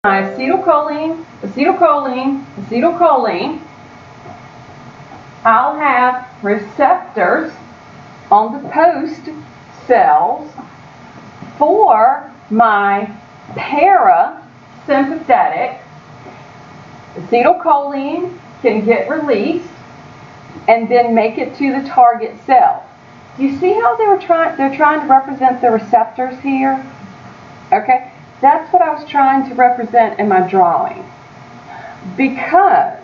my acetylcholine, acetylcholine, acetylcholine, I'll have receptors on the post cells for my parasympathetic. Acetylcholine can get released and then make it to the target cell. Do you see how they're trying to represent the receptors here? Okay, that's what I was trying to represent in my drawing. Because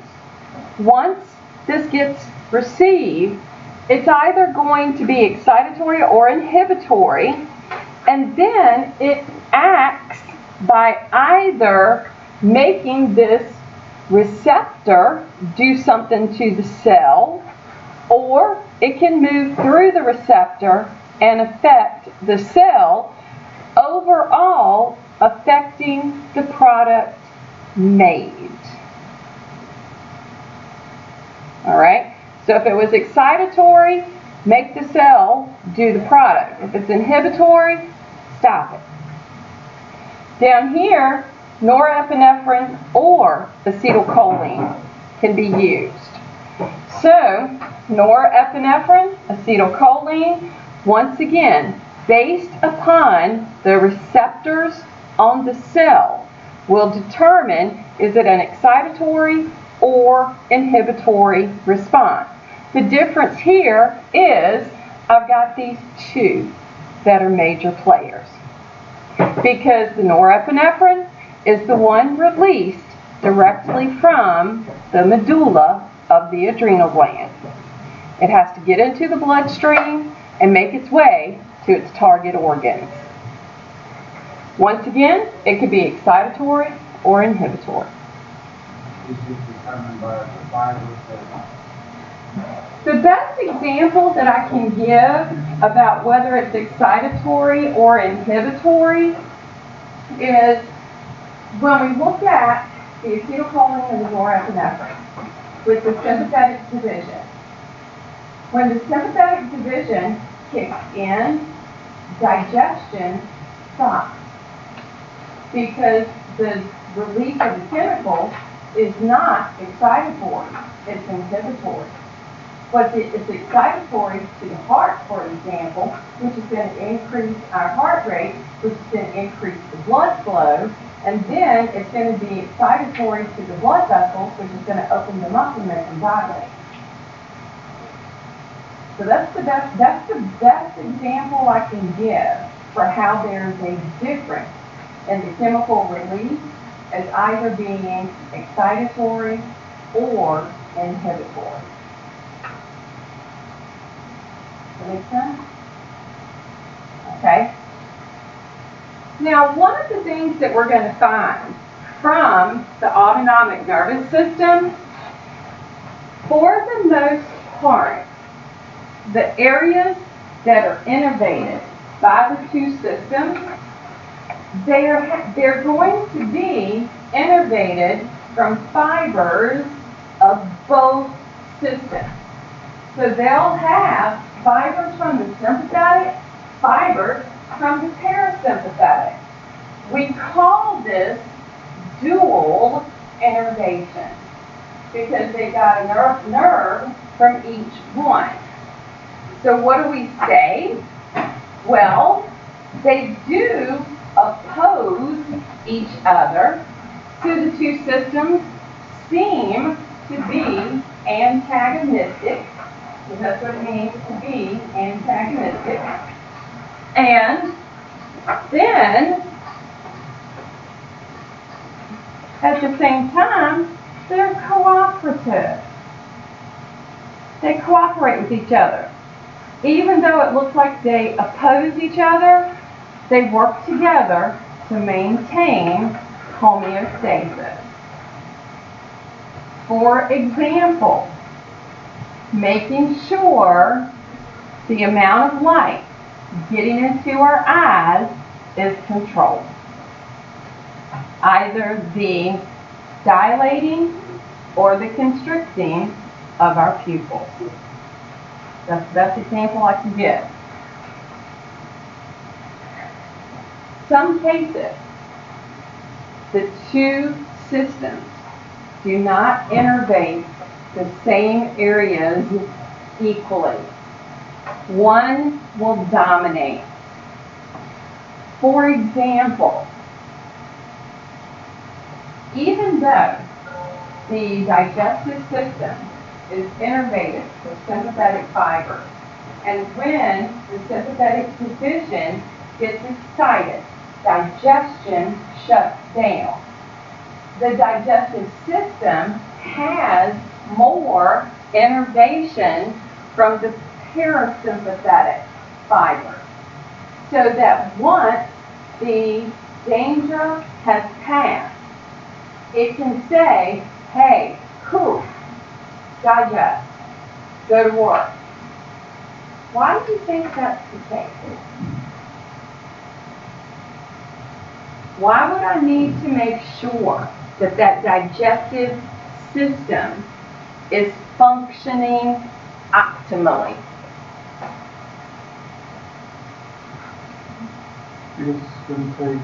once this gets received, it's either going to be excitatory or inhibitory, and then it acts by either making this receptor do something to the cell, or it can move through the receptor and affect the cell, overall affecting the product made. All right, so if it was excitatory, make the cell do the product. If it's inhibitory, stop it. Down here, norepinephrine or acetylcholine can be used. So, norepinephrine, acetylcholine, once again, based upon the receptors on the cell, will determine is it an excitatory or inhibitory response. The difference here is I've got these two that are major players, because the norepinephrine is the one released directly from the medulla of the adrenal gland. It has to get into the bloodstream and make its way to its target organs. Once again, it could be excitatory or inhibitory. Is it determined by the fibers? The best example that I can give about whether it's excitatory or inhibitory is when we look at the acetylcholine and the norepinephrine with the sympathetic division. When the sympathetic division kicks in, digestion stops because the release of the chemical is not excitatory, it's inhibitory. But it's excitatory to the heart, for example, which is going to increase our heart rate, which is going to increase the blood flow, and then it's going to be excitatory to the blood vessels, which is going to open them up and make them dilate. So that's the best example I can give for how there's a difference in the chemical release as either being excitatory or inhibitory. Does that make sense? Okay. Now, one of the things that we're going to find from the autonomic nervous system, for the most part, the areas that are innervated by the two systems, they're going to be innervated from fibers of both systems. So they'll have fibers from the sympathetic, fibers from the parasympathetic. We call this dual innervation because they got a nerve from each one. So what do we say? Well, they do oppose each other, so the two systems seem to be antagonistic, because that's what it means to be antagonistic. And then, at the same time, they're cooperative. They cooperate with each other. Even though it looks like they oppose each other, they work together to maintain homeostasis. For example, making sure the amount of light getting into our eyes is controlled. Either the dilating or the constricting of our pupils. That's the best example I can give. Some cases, the two systems do not innervate the same areas equally. One will dominate. For example, even though the digestive system is innervated with sympathetic fibers, and when the sympathetic division gets excited, digestion shuts down. The digestive system has more innervation from the parasympathetic fibers, so that once the danger has passed, it can say, hey, cool, digest, go to work. Why do you think that's the case? Why would I need to make sure that that digestive system is functioning optimally? Because it's going to take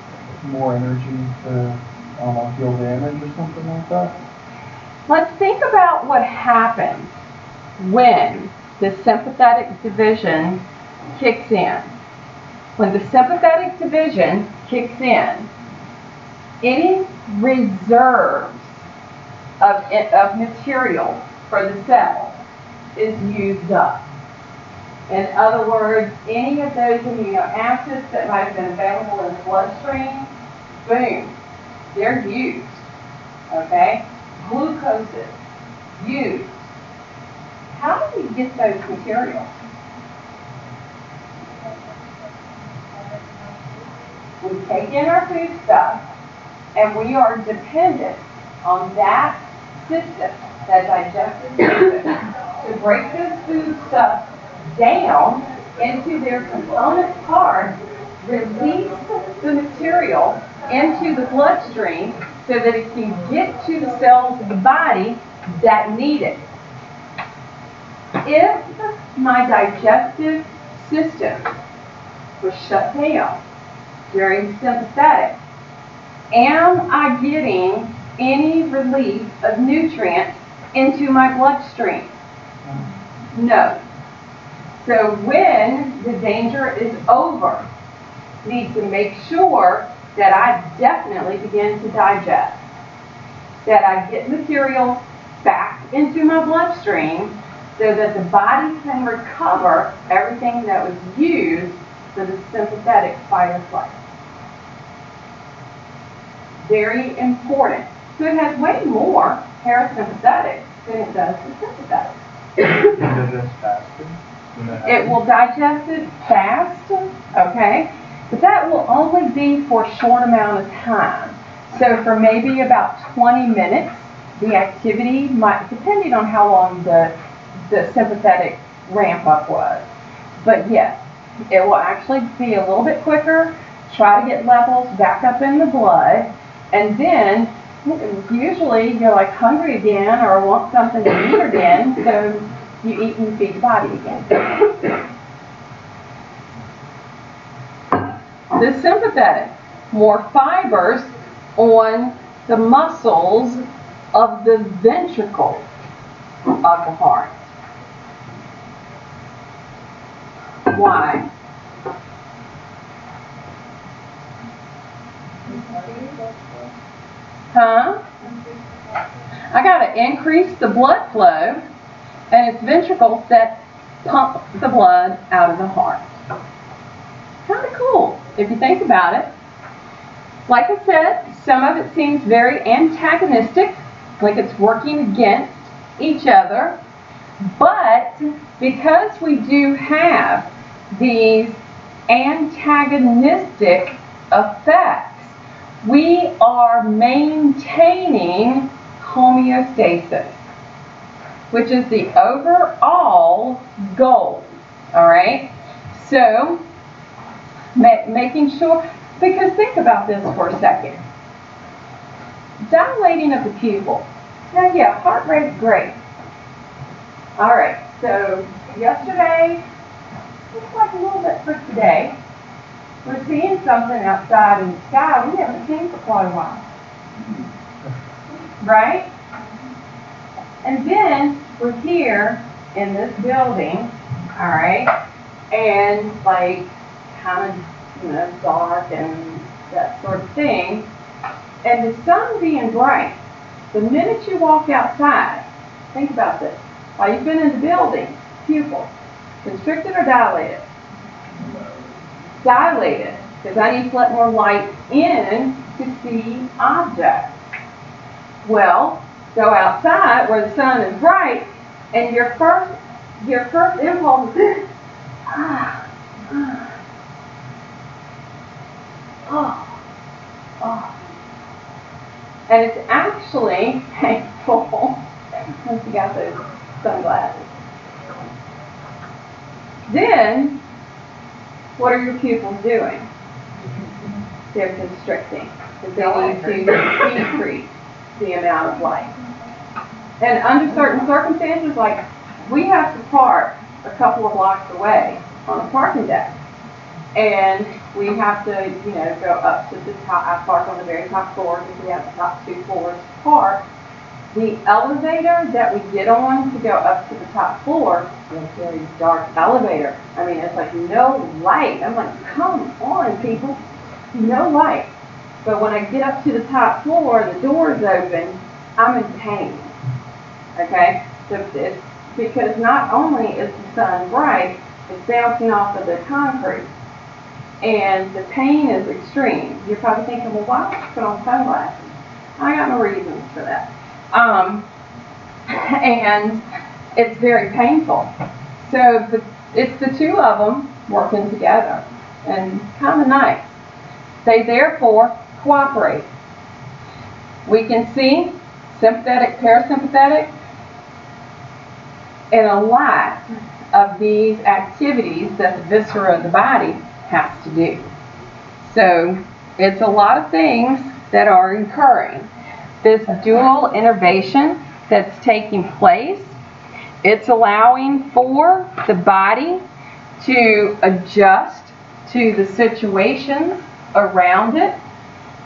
more energy to heal damage or something like that? Let's think about what happens when the sympathetic division kicks in. When the sympathetic division kicks in, any reserves of material for the cell is used up. In other words, any of those amino acids that might have been available in the bloodstream, boom, they're used. Okay? Glucoses, used. How do we get those materials? We take in our food stuff, and we are dependent on that system, that digestive system, to break this food stuff down into their component parts, release the material into the bloodstream so that it can get to the cells of the body that need it. If my digestive system was shut down during sympathetic, am I getting any release of nutrients into my bloodstream? No. So when the danger is over, I need to make sure that I definitely begin to digest, that I get materials back into my bloodstream so that the body can recover everything that was used for the sympathetic fight or flight. Very important. So it has way more parasympathetic than it does the sympathetic. Digest faster? It will digest it fast, okay? But that will only be for a short amount of time. So for maybe about 20 minutes, the activity might, depending on how long the sympathetic ramp up was. But yes, it will actually be a little bit quicker, try to get levels back up in the blood, and then usually you're like hungry again or want something to eat again, so you eat and feed the body again. The sympathetic, more fibers on the muscles of the ventricle of the heart. Why? Huh? I got to increase the blood flow, and it's ventricles that pump the blood out of the heart. Kind of cool if you think about it. Like I said, some of it seems very antagonistic, like it's working against each other. But because we do have these antagonistic effects, we are maintaining homeostasis, which is the overall goal. All right? So, making sure, because think about this for a second. Dilating of the pupil. Now, yeah, heart rate's great. All right, so yesterday, looks like a little bit for today. We're seeing something outside in the sky we haven't seen for quite a while. right? And then we're here in this building, all right, and like kind of, dark and that sort of thing. And the sun being bright, the minute you walk outside, think about this. While you've been in the building, pupils, constricted or dilated? Dilated, because I need to let more light in to see objects. Well, go outside where the sun is bright, and your first impulse is, oh. And it's actually painful once you got those sunglasses. Then, what are your pupils doing? They're constricting, because they need to decrease the amount of light. And under certain circumstances, like we have to park a couple of blocks away on a parking deck. And we have to, go up to the top. I park on the very top floor because we have the top 2 floors to park. The elevator that we get on to go up to the top floor is a very dark elevator. I mean, it's like no light. I'm like, come on, people. No light. But when I get up to the top floor, the door's open, I'm in pain. Okay? So it's because not only is the sun bright, it's bouncing off of the concrete. And the pain is extreme. You're probably thinking, well, why don't you put on sunglasses? I got no reasons for that. And it's very painful. So it's the 2 of them working together. And kind of nice. They therefore cooperate. We can see sympathetic, parasympathetic, and a lot of these activities that the viscera of the body has to do. So it's a lot of things that are occurring. This dual innervation that's taking place, it's allowing for the body to adjust to the situations around it.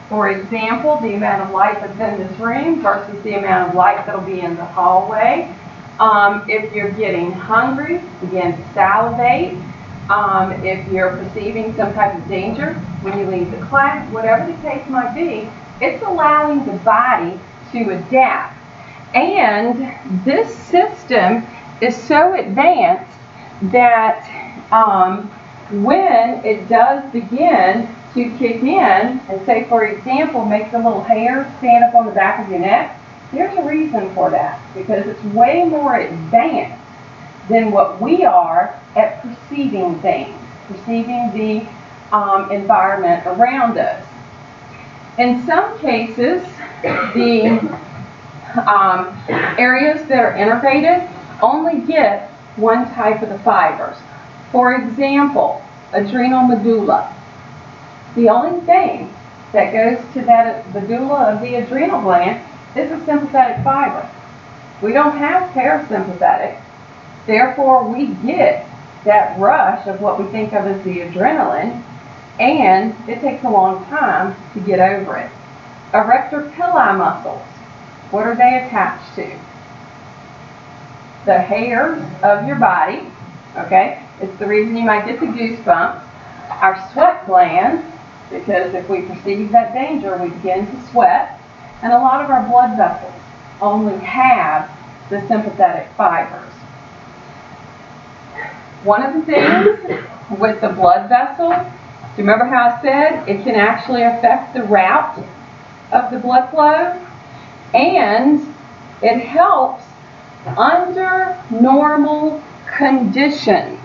For example, the amount of light that's in this room versus the amount of light that'll be in the hallway. If you're getting hungry, begin to salivate. If you're perceiving some type of danger when you leave the class, whatever the case might be, it's allowing the body to adapt. And this system is so advanced that when it does begin to kick in, and say, for example, make the little hair stand up on the back of your neck, there's a reason for that, because it's way more advanced than what we are at perceiving things, perceiving the environment around us. In some cases, the areas that are innervated only get one type of the fibers. For example, adrenal medulla. The only thing that goes to that medulla of the adrenal gland is a sympathetic fiber. We don't have parasympathetic, therefore we get that rush of what we think of as the adrenaline, and it takes a long time to get over it. Erector pili muscles, what are they attached to? The hairs of your body, okay? It's the reason you might get the goosebumps. Our sweat glands, because if we perceive that danger, we begin to sweat. And a lot of our blood vessels only have the sympathetic fibers. One of the things with the blood vessel, do you remember how I said it can actually affect the route of the blood flow? And it helps under normal conditions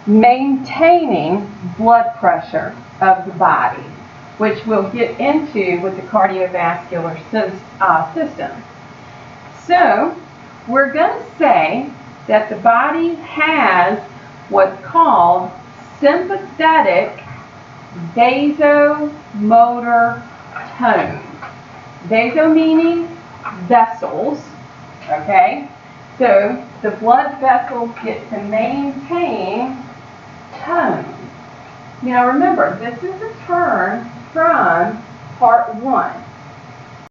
maintaining blood pressure of the body, which we'll get into with the cardiovascular system. So we're going to say that the body has what's called sympathetic vasomotor tone. Vaso meaning vessels, okay? So the blood vessels get to maintain tone. Now remember, this is a term from part 1.